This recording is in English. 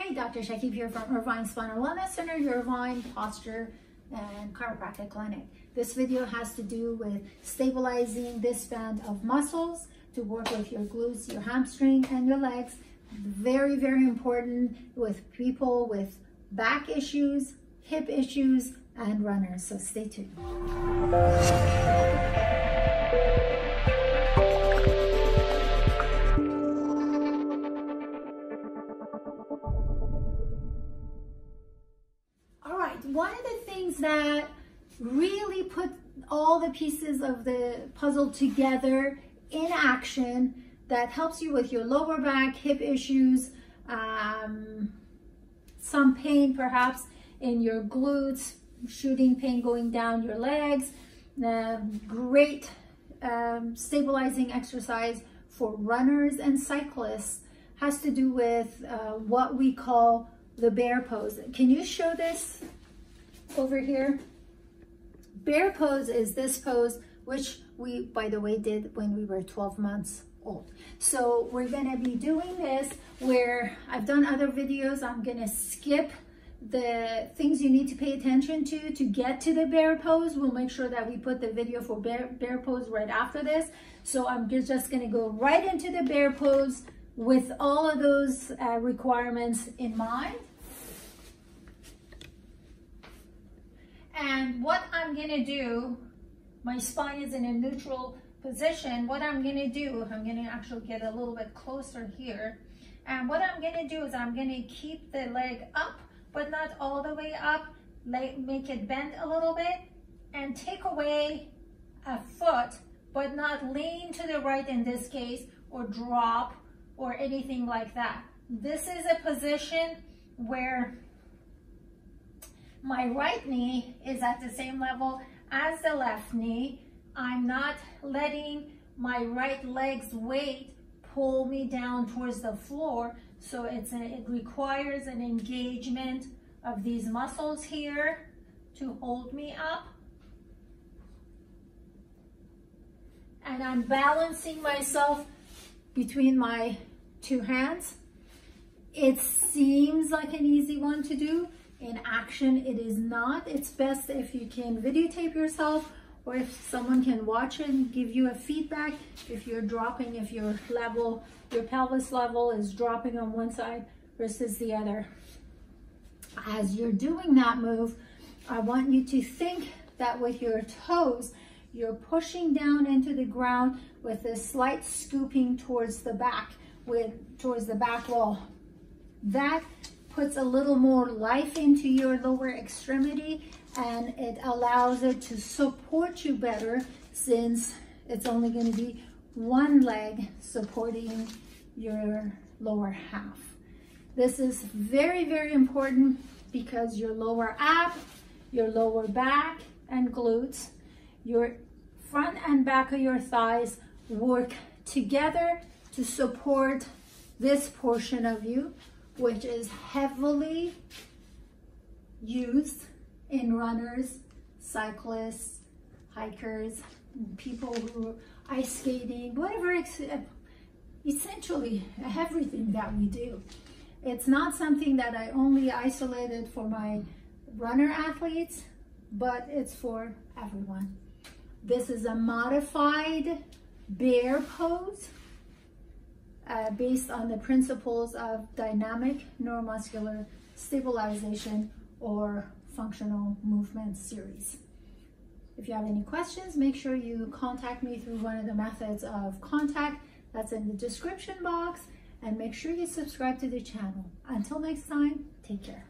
Hi, Dr. Shakib here from Irvine Spinal Wellness Center, your Irvine Posture and Chiropractic Clinic. This video has to do with stabilizing this band of muscles to work with your glutes, your hamstring, and your legs. Very, very important with people with back issues, hip issues, and runners. So stay tuned. One of the things that really put all the pieces of the puzzle together in action that helps you with your lower back, hip issues, some pain perhaps in your glutes, shooting pain going down your legs, great stabilizing exercise for runners and cyclists has to do with what we call the bear pose. Can you show this over here? Bear pose is this pose, which we, by the way, did when we were 12 months old. So we're gonna be doing this where I've done other videos. I'm gonna skip the things you need to pay attention to get to the bear pose. We'll make sure that we put the video for bear pose right after this. So I'm just gonna go right into the bear pose with all of those requirements in mind. And what I'm gonna do, my spine is in a neutral position. What I'm gonna do, I'm gonna actually get a little bit closer here. And what I'm gonna do is I'm gonna keep the leg up, but not all the way up. Make it bend a little bit and take away a foot, but not lean to the right in this case, or drop or anything like that. This is a position where my right knee is at the same level as the left knee. I'm not letting my right leg's weight pull me down towards the floor. So it requires an engagement of these muscles here to hold me up. And I'm balancing myself between my two hands. It seems like an easy one to do. In action, it is not. It's best if you can videotape yourself, or if someone can watch it and give you a feedback if you're dropping, if your pelvis level is dropping on one side versus the other. As you're doing that move, I want you to think that with your toes, you're pushing down into the ground with a slight scooping towards the back, towards the back wall. That puts a little more life into your lower extremity, and it allows it to support you better, since it's only going to be one leg supporting your lower half. This is very, very important because your lower ab, your lower back and glutes, your front and back of your thighs work together to support this portion of you, which is heavily used in runners, cyclists, hikers, people who are ice skating, whatever, essentially everything that we do. It's not something that I only isolated for my runner athletes, but it's for everyone. This is a modified bear pose based on the principles of dynamic neuromuscular stabilization or functional movement series. If you have any questions, make sure you contact me through one of the methods of contact that's in the description box, and make sure you subscribe to the channel. Until next time, take care.